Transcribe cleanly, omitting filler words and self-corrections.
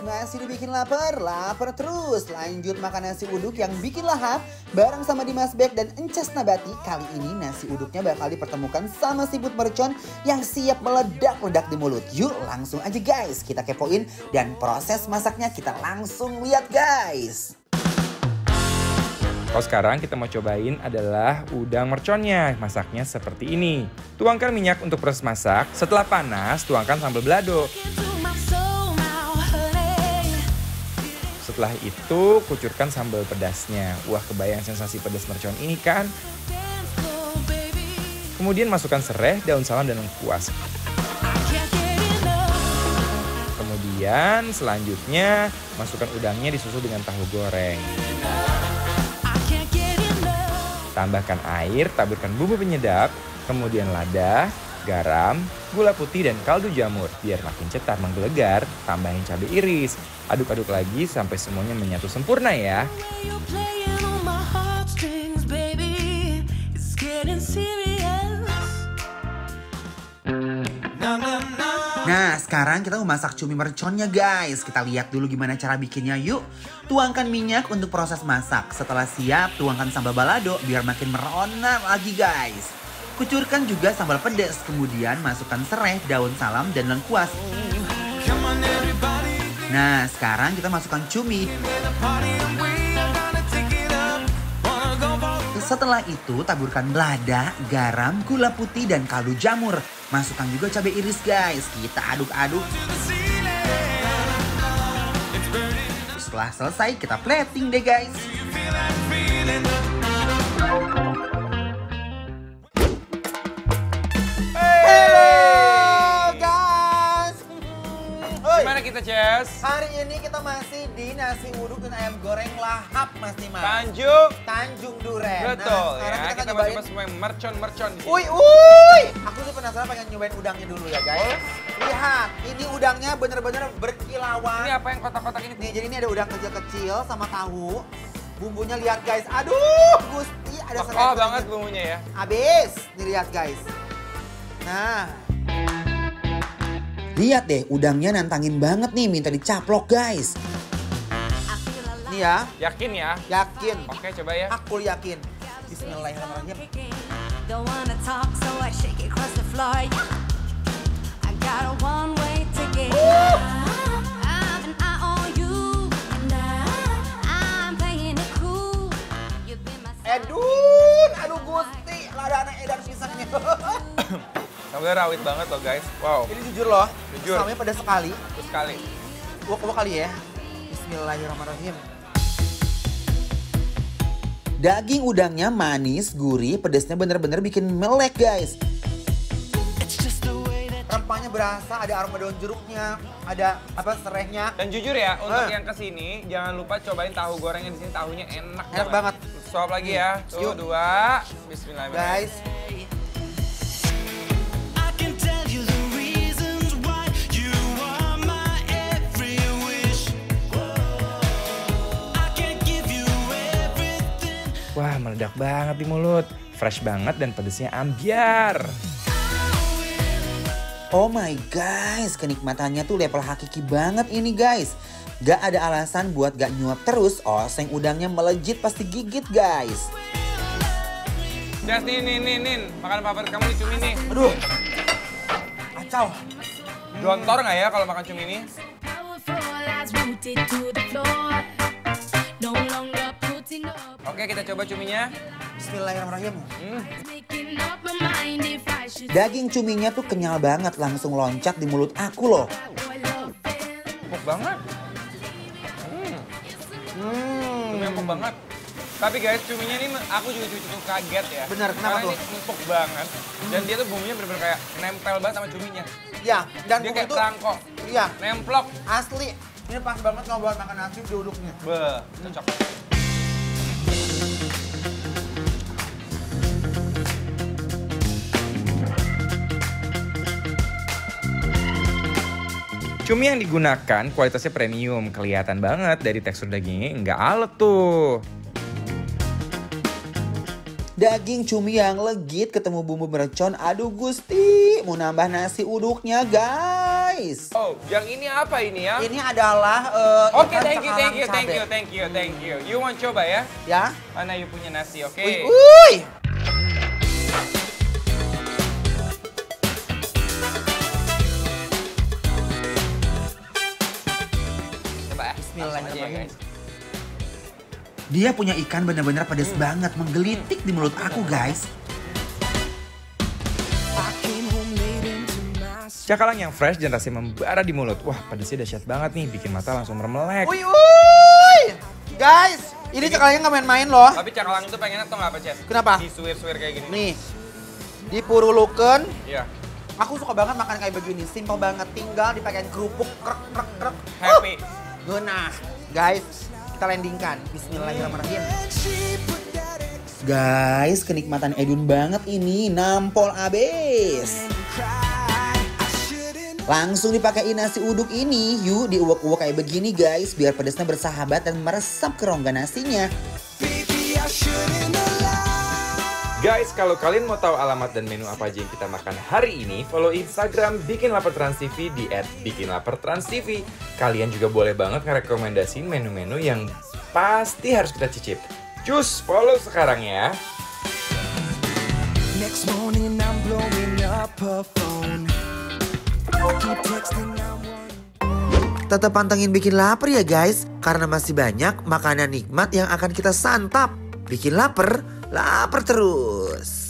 masih dibikin lapar? Lapar terus. Lanjut makan nasi uduk yang bikin lahap bareng sama Dimas Bek dan Encas Nabati. Kali ini nasi uduknya bakal dipertemukan sama siput mercon yang siap meledak-ledak di mulut. Yuk langsung aja guys, kita kepoin dan proses masaknya kita langsung lihat guys. Kalau sekarang kita mau cobain adalah udang merconnya. Masaknya seperti ini. Tuangkan minyak untuk proses masak. Setelah panas, tuangkan sambal balado. Setelah itu, kucurkan sambal pedasnya. Wah, kebayang sensasi pedas mercon ini kan? Kemudian masukkan serai, daun salam, dan lengkuas. Kemudian selanjutnya, masukkan udangnya disusul dengan tahu goreng. Tambahkan air, taburkan bumbu penyedap, kemudian lada, garam, gula putih, dan kaldu jamur. Biar makin cetar menggelegar, tambahin cabai iris. Aduk-aduk lagi sampai semuanya menyatu sempurna ya. Nah, sekarang kita mau masak cumi merconnya guys. Kita lihat dulu gimana cara bikinnya yuk. Tuangkan minyak untuk proses masak. Setelah siap, tuangkan sambal balado biar makin merona lagi guys. Kucurkan juga sambal pedas, kemudian masukkan serai, daun salam, dan lengkuas. Nah, sekarang kita masukkan cumi. Setelah itu taburkan lada, garam, gula putih, dan kaldu jamur. Masukkan juga cabai iris guys. Kita aduk-aduk. Setelah selesai kita plating deh guys. Gimana kita, Ces? Hari ini kita masih di nasi uduk dan ayam goreng lahap Mas Dimas. Tanjung Duren. Betul nah, ya, kita nyobain. coba semua mercon di sini. Uy. Aku sih penasaran pengen nyobain udangnya dulu ya guys. Lihat, ini udangnya bener-bener berkilauan. Ini apa yang kotak-kotak ini? Nih, jadi ini ada udang kecil-kecil sama tahu. Bumbunya lihat guys. Aduh, Gusti ada serai. Oh banget bumbunya ya. Habis. Nih lihat guys. Nah. Lihat deh, udangnya nantangin banget nih, minta dicaplok guys. Nih ya. Yakin ya? Yakin. Oke, coba ya. Aku yakin. Bismillahirrahmanirrahim. Aduh Gusti, lada anak edan pisangnya. Sambalnya rawit banget loh guys. Wow. Ini jujur loh, Jujur. sambalnya pedas sekali. Terus sekali. Wok kali ya. Bismillahirrahmanirrahim. Daging udangnya manis, gurih, pedasnya bener-bener bikin melek guys. Rempahnya berasa, ada aroma daun jeruknya, ada serainya. Dan jujur ya, untuk yang kesini jangan lupa cobain tahu gorengnya di sini. Tahunya enak banget. Suap lagi ya. Tuh, Yuk. 2. Bismillahirrahmanirrahim. Guys. Wah, meledak banget di mulut. Fresh banget dan pedasnya ambiar. Oh my guys, kenikmatannya tuh level hakiki banget ini guys. Gak ada alasan buat gak nyuap terus, oseng udangnya melejit pasti gigit guys. Justin, nin. Makanan favorit kamu nih cumi nih. Aduh, kacau. Gontor nggak ya kalau makan cumi ini? Oke, kita coba cuminya. Bismillahirrahmanirrahim. Daging cuminya tuh kenyal banget, langsung loncat di mulut aku loh. Empuk banget. Cumi empuk banget. Tapi guys, cuminya ini aku juga cukup kaget ya. Bener, kenapa Karena tuh? ini empuk banget. Dan dia tuh bumbunya bener-bener kayak nempel banget sama cuminya. Ya, dan Dia bumbu kayak itu perangko. iya, Nemplok. asli. Ini pas banget kalau buat makan nasi di uduknya. Beuh, cocok. Cumi yang digunakan kualitasnya premium, kelihatan banget dari tekstur dagingnya nggak alot tuh. Daging cumi yang legit ketemu bumbu mercon, aduh Gusti, mau nambah nasi uduknya guys. guys. Oh, yang ini apa ini ya? Ini adalah Oke, ikan thank you. cakalang cabe. You want coba ya? Ya. Mana you punya nasi, oke? Uy. Coba ya. Bismillahirrahmanirrahim. Dia punya ikan benar-benar pedas banget, menggelitik di mulut aku, guys. Cakalang yang fresh dan rasanya membara di mulut. Wah, pedasnya dahsyat banget nih, bikin mata langsung mermelek. Uy. Guys, ini cakalangnya nggak main-main loh. Tapi cakalang itu pengennya tau nggak apa, Ces? Kenapa? Disuir-suir kayak gini. Nih, dipurulukan. Iya. Aku suka banget makan kayak begini, simple banget. Tinggal dipakein kerupuk, krek. Happy. Nah, guys, kita landingkan. Bismillahirrahmanirrahim. Guys, kenikmatan Edun banget ini, nampol abis. Langsung dipakein nasi uduk ini, yuk diuak-uak kayak begini guys, biar pedasnya bersahabat dan meresap ke rongga nasinya. Guys, kalau kalian mau tahu alamat dan menu apa aja yang kita makan hari ini, follow Instagram Bikin Lapar Trans TV di @bikinlapertranstv. Kalian juga boleh banget ngerekomendasiin menu-menu yang pasti harus kita cicip. Cus, follow sekarang ya. Next morning I'm blowing up her phone. Keep texting, I'm worried. Tetap pantengin Bikin Lapar ya guys, karena masih banyak makanan nikmat yang akan kita santap. Bikin lapar, lapar terus.